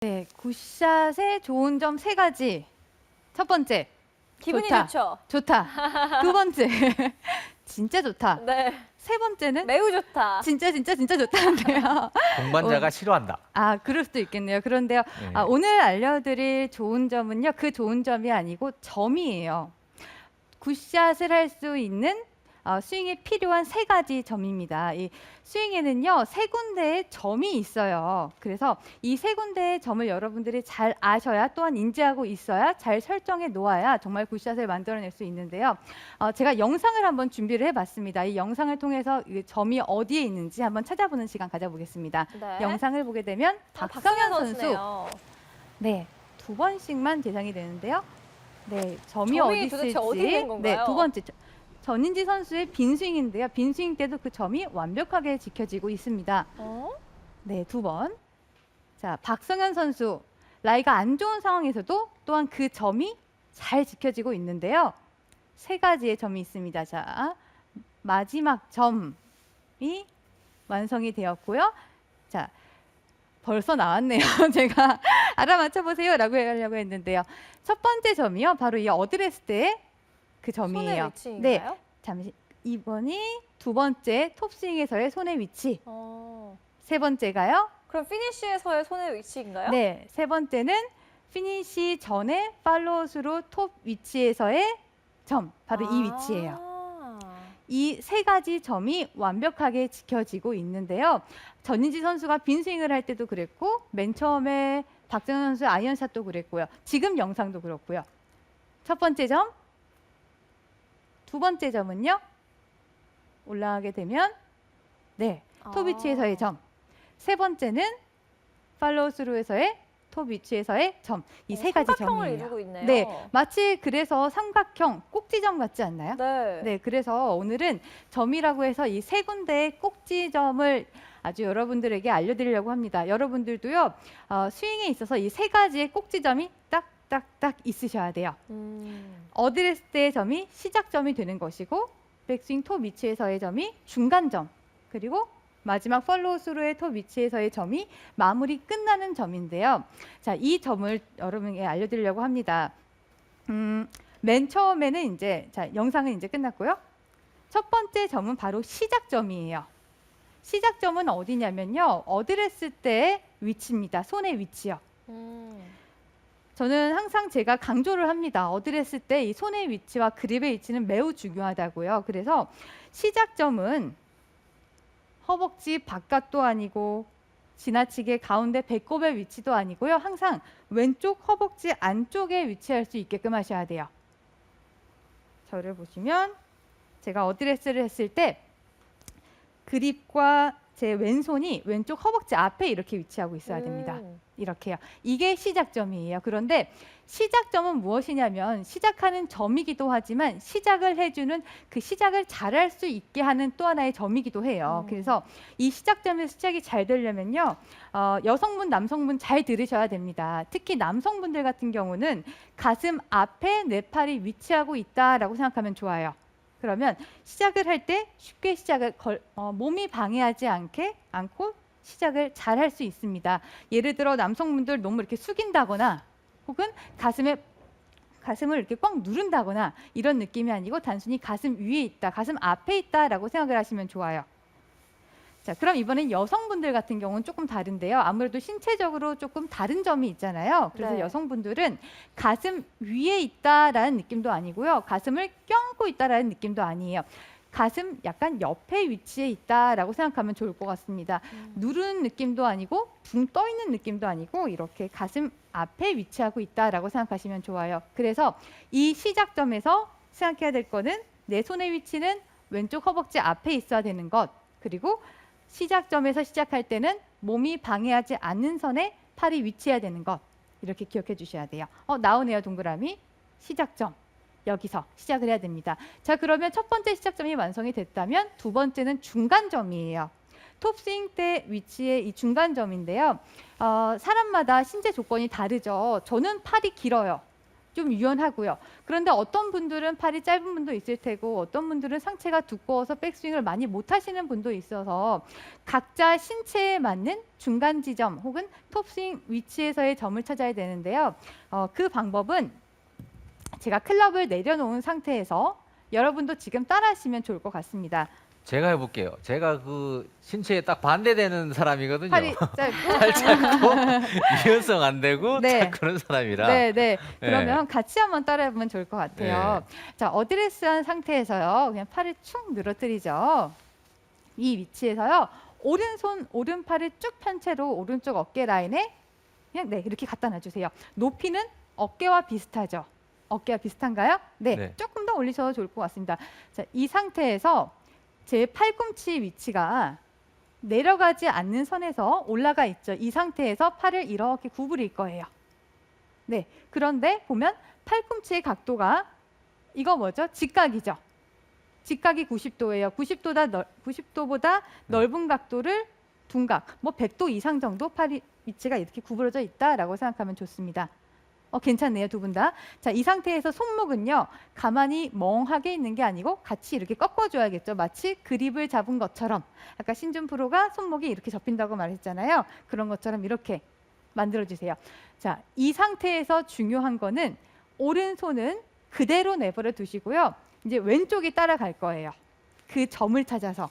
네, 굿샷의 좋은 점 세 가지. 첫 번째, 기분이 좋다. 좋죠? 좋다. 두 번째, 진짜 좋다. 네. 세 번째는 매우 좋다. 진짜 좋다는데요. 동반자가 싫어한다. 아, 그럴 수도 있겠네요. 그런데요. 네. 오늘 알려드릴 좋은 점은요. 그 좋은 점이 아니고 점이에요. 굿샷을 할 수 있는 스윙에 필요한 세 가지 점입니다. 이 스윙에는요, 세 군데의 점이 있어요. 그래서 이 세 군데의 점을 여러분들이 잘 아셔야, 또한 인지하고 있어야, 잘 설정해 놓아야 정말 굿샷을 만들어낼 수 있는데요. 제가 영상을 한번 준비를 해봤습니다. 이 영상을 통해서 이 점이 어디에 있는지 한번 찾아보는 시간 가져보겠습니다. 네. 영상을 보게 되면 박성현 선수, 선수네요. 네, 두 번씩만 대상이 되는데요. 네, 점이 점이 어디 도대체 있을지. 어디 있는 건가요? 네, 두 번째 전인지 선수의 빈스윙인데요. 빈스윙 때도 그 점이 완벽하게 지켜지고 있습니다. 네, 두 번. 자, 박성현 선수 라이가 안 좋은 상황에서도 또한 그 점이 잘 지켜지고 있는데요. 세 가지의 점이 있습니다. 자, 마지막 점이 완성이 되었고요. 자, 벌써 나왔네요. 제가 알아맞혀 보세요라고 하려고 했는데요. 첫 번째 점이요. 바로 이 어드레스 때의 그 점이에요. 손의 위치인가요? 네, 잠시 2번이 두 번째 톱스윙에서의 손의 위치. 세 번째가요. 그럼 피니쉬에서의 손의 위치인가요? 네, 세 번째는 피니시 전에 팔로우스루 톱 위치에서의 점. 바로 이 위치예요. 이 세 가지 점이 완벽하게 지켜지고 있는데요. 전인지 선수가 빈스윙을 할 때도 그랬고, 맨 처음에 박정현 선수의 아이언샷도 그랬고요. 지금 영상도 그렇고요. 첫 번째 점, 두 번째 점은요. 올라가게 되면 네, 톱 위치에서의 점. 세 번째는 팔로우 스루에서의 톱 위치에서의 점. 이 세 가지 삼각형을 점이에요. 이루고 있네요. 네, 마치 그래서 삼각형 꼭지점 같지 않나요? 네. 네, 그래서 오늘은 점이라고 해서 이 세 군데의 꼭지점을 아주 여러분들에게 알려드리려고 합니다. 여러분들도요, 스윙에 있어서 이 세 가지의 꼭지점이 딱딱딱 있으셔야 돼요. 어드레스 때의 점이 시작점이 되는 것이고, 백스윙 톱 위치에서의 점이 중간점, 그리고 마지막 팔로우 스루의 톱 위치에서의 점이 마무리 끝나는 점인데요. 자, 이 점을 여러분에게 알려드리려고 합니다. 맨 처음에는 자, 영상은 이제 끝났고요. 첫 번째 점은 바로 시작점이에요. 시작점은 어디냐면요. 어드레스 때의 위치입니다. 손의 위치요. 저는 항상 제가 강조를 합니다. 어드레스 때 이 손의 위치와 그립의 위치는 매우 중요하다고요. 그래서 시작점은 허벅지 바깥도 아니고 지나치게 가운데 배꼽의 위치도 아니고요. 항상 왼쪽 허벅지 안쪽에 위치할 수 있게끔 하셔야 돼요. 저를 보시면 제가 어드레스를 했을 때 그립과 제 왼손이 왼쪽 허벅지 앞에 이렇게 위치하고 있어야 됩니다. 이렇게요. 이게 시작점이에요. 그런데 시작점은 무엇이냐면 시작하는 점이기도 하지만 시작을 해주는 그 시작을 잘할 수 있게 하는 또 하나의 점이기도 해요. 그래서 이 시작점에서 시작이 잘 되려면요. 여성분, 남성분 잘 들으셔야 됩니다. 특히 남성분들 같은 경우는 가슴 앞에 내 팔이 위치하고 있다라고 생각하면 좋아요. 그러면 시작을 할 때 쉽게 몸이 방해하지 않고 시작을 잘 할 수 있습니다. 예를 들어 남성분들 너무 이렇게 숙인다거나 혹은 가슴을 이렇게 꽉 누른다거나 이런 느낌이 아니고 단순히 가슴 위에 있다, 가슴 앞에 있다라고 생각을 하시면 좋아요. 자, 그럼 이번엔 여성분들 같은 경우는 조금 다른데요. 아무래도 신체적으로 조금 다른 점이 있잖아요. 그래서 네. 여성분들은 가슴 위에 있다라는 느낌도 아니고요. 가슴을 껴안고 있다라는 느낌도 아니에요. 가슴 약간 옆에 위치해 있다라고 생각하면 좋을 것 같습니다. 누르는 느낌도 아니고 붕 떠 있는 느낌도 아니고 이렇게 가슴 앞에 위치하고 있다라고 생각하시면 좋아요. 그래서 이 시작점에서 생각해야 될 거는 내 손의 위치는 왼쪽 허벅지 앞에 있어야 되는 것, 그리고 시작점에서 시작할 때는 몸이 방해하지 않는 선에 팔이 위치해야 되는 것, 이렇게 기억해 주셔야 돼요. 나오네요, 동그라미. 시작점. 여기서 시작을 해야 됩니다. 자, 그러면 첫 번째 시작점이 완성이 됐다면 두 번째는 중간점이에요. 톱스윙 때 위치의 이 중간점인데요. 사람마다 신체 조건이 다르죠. 저는 팔이 길어요. 좀 유연하고요. 그런데 어떤 분들은 팔이 짧은 분도 있을 테고 어떤 분들은 상체가 두꺼워서 백스윙을 많이 못 하시는 분도 있어서 각자 신체에 맞는 중간 지점 혹은 톱스윙 위치에서의 점을 찾아야 되는데요. 그 방법은 제가 클럽을 내려놓은 상태에서 여러분도 지금 따라하시면 좋을 것 같습니다. 제가 해볼게요. 제가 그 신체에 딱 반대되는 사람이거든요. 팔이 짧고 잘 짧고 유연성 안 되고 네. 딱 그런 사람이라. 네. 그러면 같이 한번 따라해보면 좋을 것 같아요. 자, 어드레스한 상태에서요. 그냥 팔을 축 늘어뜨리죠. 이 위치에서요. 오른손, 오른팔을 쭉 편 채로 오른쪽 어깨 라인에 그냥 이렇게 갖다 놔주세요. 높이는 어깨와 비슷하죠. 어깨와 비슷한가요? 네. 조금 더 올리셔도 좋을 것 같습니다. 자, 이 상태에서 제 팔꿈치 위치가 내려가지 않는 선에서 올라가 있죠. 이 상태에서 팔을 이렇게 구부릴 거예요. 네, 그런데 보면 팔꿈치의 각도가 이거 뭐죠? 직각이죠. 직각이 90도예요. 90도보다 넓은 각도를 둔각, 뭐 100도 이상 정도 팔 위치가 이렇게 구부러져 있다라고 생각하면 좋습니다. 괜찮네요, 두 분 다. 자, 이 상태에서 손목은요, 가만히 멍하게 있는 게 아니고 같이 이렇게 꺾어줘야겠죠. 마치 그립을 잡은 것처럼. 아까 신준 프로가 손목이 이렇게 접힌다고 말했잖아요. 그런 것처럼 이렇게 만들어주세요. 자, 이 상태에서 중요한 거는 오른손은 그대로 내버려 두시고요. 이제 왼쪽이 따라갈 거예요. 그 점을 찾아서.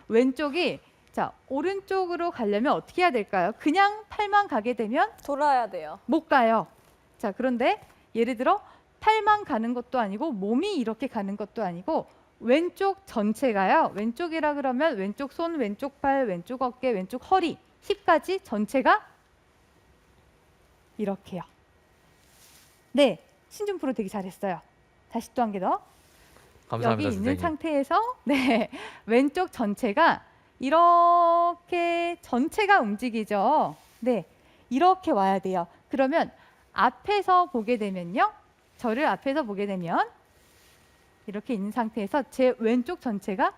왼쪽이 자, 오른쪽으로 가려면 어떻게 해야 될까요? 그냥 팔만 가게 되면 돌아야 돼요. 못 가요. 자, 그런데 예를 들어 팔만 가는 것도 아니고 몸이 이렇게 가는 것도 아니고 왼쪽 전체가요. 왼쪽이라 그러면 왼쪽 손, 왼쪽 팔, 왼쪽 어깨, 왼쪽 허리, 힙까지 전체가 이렇게요. 네, 신준 프로 되게 잘했어요. 다시 또 한 개 더. 감사합니다, 여기 있는 선생님. 상태에서 왼쪽 전체가 이렇게 전체가 움직이죠. 네, 이렇게 와야 돼요. 그러면 앞에서 보게 되면요. 저를 앞에서 보게 되면 이렇게 있는 상태에서 제 왼쪽 전체가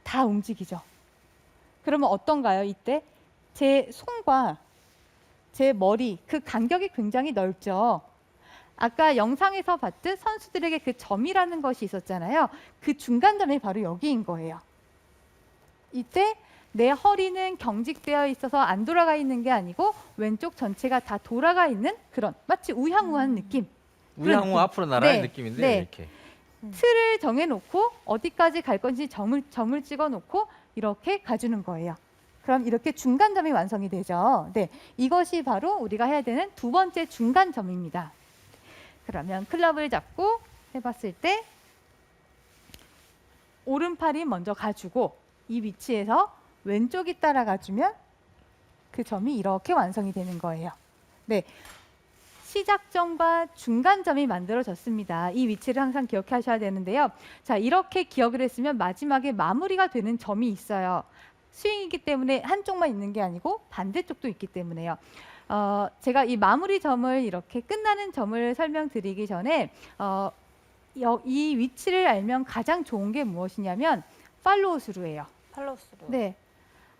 다 움직이죠. 그러면 어떤가요? 이때 제 손과 제 머리 그 간격이 굉장히 넓죠. 아까 영상에서 봤듯 선수들에게 그 점이라는 것이 있었잖아요. 그 중간점이 바로 여기인 거예요. 이때 내 허리는 경직되어 있어서 안 돌아가 있는 게 아니고 왼쪽 전체가 다 돌아가 있는 그런 마치 우향우한 느낌. 우양우 느낌. 앞으로 나라는 네, 느낌인데 네. 이렇게. 틀을 정해놓고 어디까지 갈 건지 점을 찍어놓고 이렇게 가주는 거예요. 그럼 이렇게 중간점이 완성이 되죠. 네, 이것이 바로 우리가 해야 되는 두 번째 중간점입니다. 그러면 클럽을 잡고 해봤을 때 오른팔이 먼저 가주고 이 위치에서 왼쪽이 따라가주면 그 점이 이렇게 완성이 되는 거예요. 네, 시작점과 중간점이 만들어졌습니다. 이 위치를 항상 기억하셔야 되는데요. 자, 이렇게 기억을 했으면 마지막에 마무리가 되는 점이 있어요. 스윙이기 때문에 한쪽만 있는 게 아니고 반대쪽도 있기 때문에요. 제가 이 마무리 점을 이렇게 끝나는 점을 설명드리기 전에 이 위치를 알면 가장 좋은 게 무엇이냐면 팔로우 스루예요. 팔로우 스루. 네.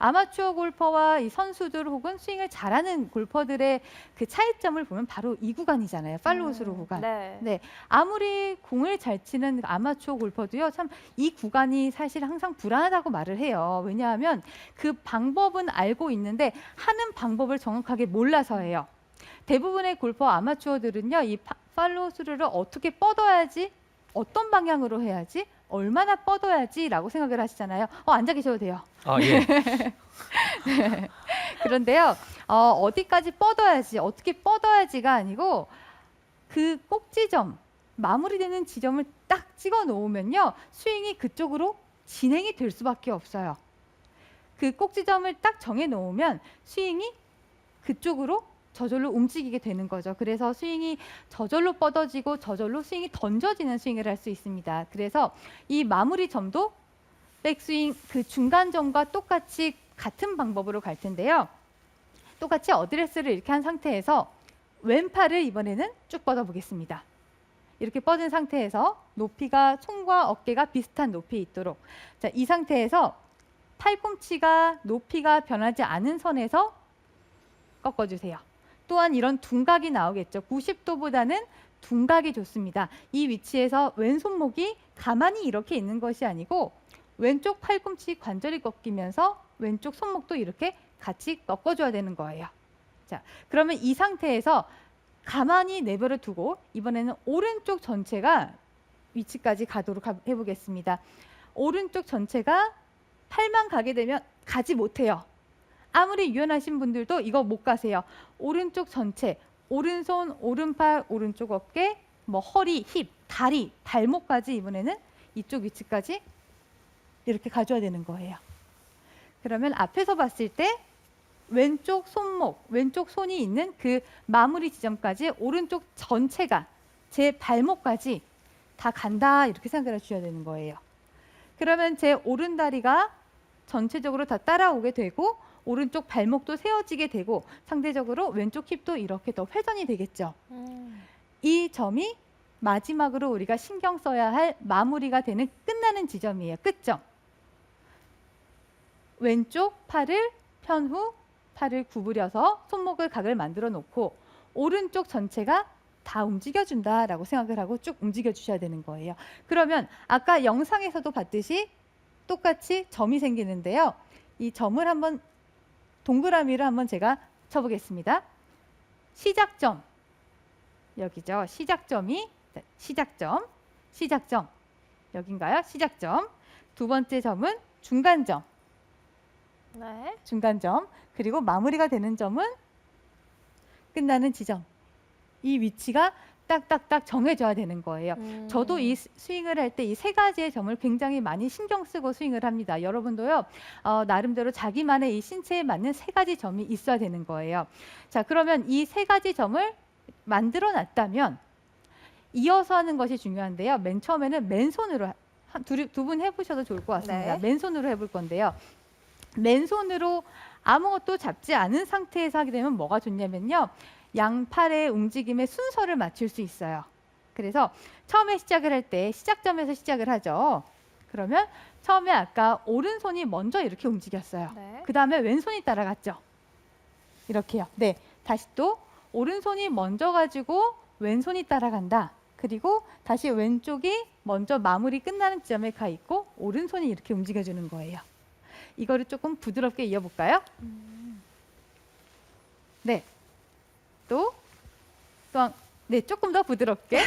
아마추어 골퍼와 이 선수들 혹은 스윙을 잘하는 골퍼들의 그 차이점을 보면 바로 이 구간이잖아요. 팔로우 스루 구간. 네. 아무리 공을 잘 치는 아마추어 골퍼도요. 참 이 구간이 사실 항상 불안하다고 말을 해요. 왜냐하면 그 방법은 알고 있는데 하는 방법을 정확하게 몰라서예요. 대부분의 골퍼 아마추어들은요. 이 팔로우 스루를 어떻게 뻗어야지, 어떤 방향으로 해야지, 얼마나 뻗어야지라고 생각을 하시잖아요. 앉아 계셔도 돼요. 아, 예. 네. 그런데요, 어디까지 뻗어야지, 어떻게 뻗어야지가 아니고 그 꼭지점, 마무리되는 지점을 딱 찍어 놓으면요, 스윙이 그쪽으로 진행이 될 수밖에 없어요. 그 꼭지점을 딱 정해 놓으면 스윙이 그쪽으로 저절로 움직이게 되는 거죠. 그래서 스윙이 저절로 뻗어지고 저절로 스윙이 던져지는 스윙을 할 수 있습니다. 그래서 이 마무리 점도 백스윙 그 중간점과 똑같이 같은 방법으로 갈 텐데요. 똑같이 어드레스를 이렇게 한 상태에서 왼팔을 이번에는 쭉 뻗어 보겠습니다. 이렇게 뻗은 상태에서 높이가 손과 어깨가 비슷한 높이에 있도록. 자, 이 상태에서 팔꿈치가 높이가 변하지 않은 선에서 꺾어주세요. 또한 이런 둔각이 나오겠죠. 90도보다는 둔각이 좋습니다. 이 위치에서 왼손목이 가만히 이렇게 있는 것이 아니고 왼쪽 팔꿈치 관절이 꺾이면서 왼쪽 손목도 이렇게 같이 꺾어줘야 되는 거예요. 자, 그러면 이 상태에서 가만히 내버려 두고 이번에는 오른쪽 전체가 위치까지 가도록 해보겠습니다. 오른쪽 전체가 팔만 가게 되면 가지 못해요. 아무리 유연하신 분들도 이거 못 가세요. 오른쪽 전체, 오른손, 오른팔, 오른쪽 어깨, 뭐 허리, 힙, 다리, 발목까지 이번에는 이쪽 위치까지 이렇게 가져야 되는 거예요. 그러면 앞에서 봤을 때 왼쪽 손목, 왼쪽 손이 있는 그 마무리 지점까지 오른쪽 전체가 제 발목까지 다 간다 이렇게 생각을 해주셔야 되는 거예요. 그러면 제 오른다리가 전체적으로 다 따라오게 되고 오른쪽 발목도 세워지게 되고 상대적으로 왼쪽 힙도 이렇게 더 회전이 되겠죠. 이 점이 마지막으로 우리가 신경 써야 할 마무리가 되는 끝나는 지점이에요. 끝점. 왼쪽 팔을 편 후 팔을 구부려서 손목을 각을 만들어 놓고 오른쪽 전체가 다 움직여준다라고 생각을 하고 쭉 움직여 주셔야 되는 거예요. 그러면 아까 영상에서도 봤듯이 똑같이 점이 생기는데요. 이 점을 한번 동그라미를 한번 제가 쳐보겠습니다. 시작점 여기죠. 시작점이 시작점 여긴가요? 시작점. 두 번째 점은 중간점. 네. 중간점. 그리고 마무리가 되는 점은 끝나는 지점. 이 위치가 딱딱딱 정해져야 되는 거예요. 저도 이 스윙을 할 때 이 세 가지의 점을 굉장히 많이 신경 쓰고 스윙을 합니다. 여러분도요, 나름대로 자기만의 이 신체에 맞는 세 가지 점이 있어야 되는 거예요. 자, 그러면 이 세 가지 점을 만들어 놨다면 이어서 하는 것이 중요한데요. 맨 처음에는 맨손으로 두 분 해보셔도 좋을 것 같습니다. 네. 맨손으로 해볼 건데요. 맨손으로 아무것도 잡지 않은 상태에서 하게 되면 뭐가 좋냐면요. 양팔의 움직임의 순서를 맞출 수 있어요. 그래서 처음에 시작을 할 때 시작점에서 시작을 하죠. 그러면 처음에 아까 오른손이 먼저 이렇게 움직였어요. 네. 그 다음에 왼손이 따라갔죠. 이렇게요. 네, 다시 또 오른손이 먼저 가지고 왼손이 따라간다. 그리고 다시 왼쪽이 먼저 마무리 끝나는 지점에 가 있고 오른손이 이렇게 움직여주는 거예요. 이거를 조금 부드럽게 이어볼까요? 네. 네, 조금 더 부드럽게.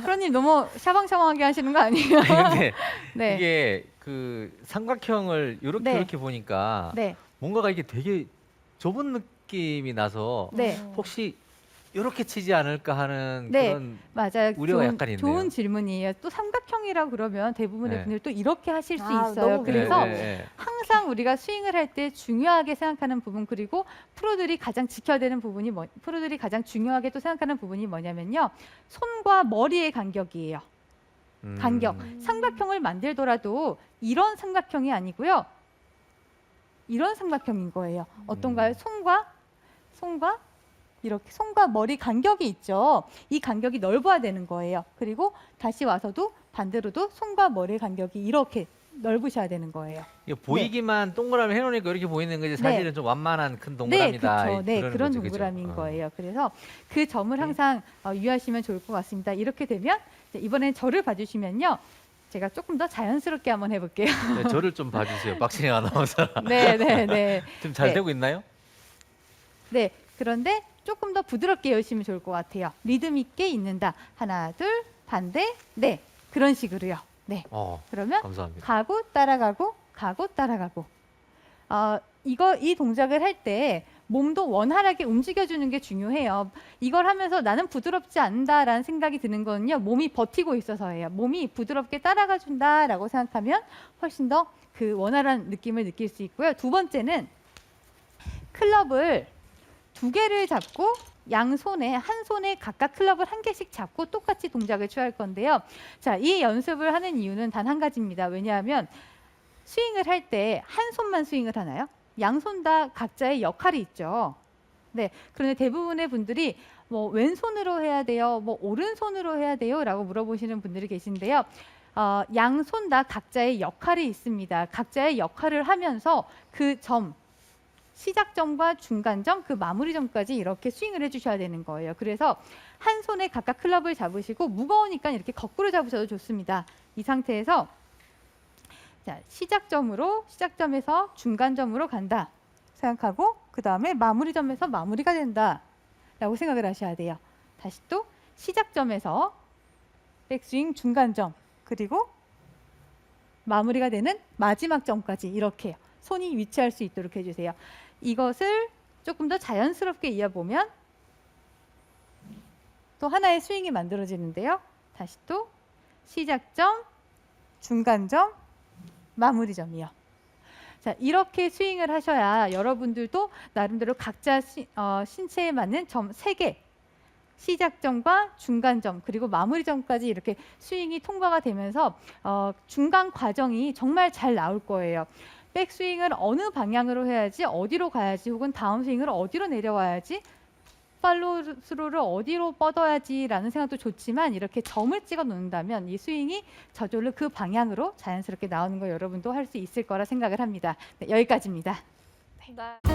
프로님 너무 샤방샤방하게 하시는 거 아니에요? 근데 네. 이게 그 삼각형을 이렇게 네. 이렇게 보니까 네. 뭔가가 이게 되게 좁은 느낌이 나서 네. 혹시 이렇게 치지 않을까 하는 네. 그런 맞아요. 우려가 약간 있네요. 좋은 질문이에요. 또 삼각형이라 그러면 대부분의 네. 분들 또 이렇게 하실 수 아, 있어요. 너무 그래서 네. 항상 우리가 스윙을 할 때 중요하게 생각하는 부분 그리고 프로들이 가장 지켜야 되는 부분이 프로들이 가장 중요하게 또 생각하는 부분이 뭐냐면요. 손과 머리의 간격이에요. 간격. 삼각형을 만들더라도 이런 삼각형이 아니고요. 이런 삼각형인 거예요. 어떤가요? 손과 이렇게 손과 머리 간격이 있죠. 이 간격이 넓어야 되는 거예요. 그리고 다시 와서도 반대로도 손과 머리 간격이 이렇게 넓으셔야 되는 거예요. 이게 보이기만 동그라미 해놓으니까 이렇게 보이는 거지 사실은 좀 완만한 큰 동그라미다. 네, 그렇죠. 네, 그러는 그런 거죠, 그죠? 동그라미인 어. 거예요. 그래서 그 점을 항상 유의하시면 좋을 것 같습니다. 이렇게 되면 이번엔 저를 봐주시면요. 제가 조금 더 자연스럽게 한번 해볼게요. 네, 저를 좀 봐주세요. 박진영 아나운서. 네, 네, 네. 지금 잘 네. 되고 있나요? 네, 그런데 조금 더 부드럽게 해주시면 좋을 것 같아요. 리듬 있게 있는다. 하나, 둘, 반대, 네. 그런 식으로요. 네. 그러면 감사합니다. 가고 따라가고. 이 동작을 할 때 몸도 원활하게 움직여주는 게 중요해요. 이걸 하면서 나는 부드럽지 않다라는 생각이 드는 거는요. 몸이 버티고 있어서예요. 몸이 부드럽게 따라가 준다라고 생각하면 훨씬 더 그 원활한 느낌을 느낄 수 있고요. 두 번째는 클럽을 두 개를 잡고 양손에 한 손에 각각 클럽을 한 개씩 잡고 똑같이 동작을 취할 건데요. 자, 이 연습을 하는 이유는 단 한 가지입니다. 왜냐하면 스윙을 할 때 한 손만 스윙을 하나요? 양손 다 각자의 역할이 있죠. 네, 그런데 대부분의 분들이 뭐 왼손으로 해야 돼요, 뭐 오른손으로 해야 돼요라고 물어보시는 분들이 계신데요. 양손 다 각자의 역할이 있습니다. 각자의 역할을 하면서 그 점 시작점과 중간점, 그 마무리점까지 이렇게 스윙을 해주셔야 되는 거예요. 그래서 한 손에 각각 클럽을 잡으시고 무거우니까 이렇게 거꾸로 잡으셔도 좋습니다. 이 상태에서 자, 시작점에서 중간점으로 간다 생각하고 그 다음에 마무리점에서 마무리가 된다 라고 생각을 하셔야 돼요. 다시 또 시작점에서 백스윙 중간점 그리고 마무리가 되는 마지막 점까지 이렇게 손이 위치할 수 있도록 해주세요. 이것을 조금 더 자연스럽게 이어보면 또 하나의 스윙이 만들어지는데요. 다시 또 시작점, 중간점, 마무리점이요. 자, 이렇게 스윙을 하셔야 여러분들도 나름대로 각자 신체에 맞는 점 3개, 시작점과 중간점 그리고 마무리점까지 이렇게 스윙이 통과가 되면서 중간 과정이 정말 잘 나올 거예요. 백스윙을 어느 방향으로 해야지, 어디로 가야지, 혹은 다음 스윙을 어디로 내려와야지, 팔로우 스루를 어디로 뻗어야지라는 생각도 좋지만 이렇게 점을 찍어 놓는다면 이 스윙이 저절로 그 방향으로 자연스럽게 나오는 거 여러분도 할 수 있을 거라 생각을 합니다. 네, 여기까지입니다. 네.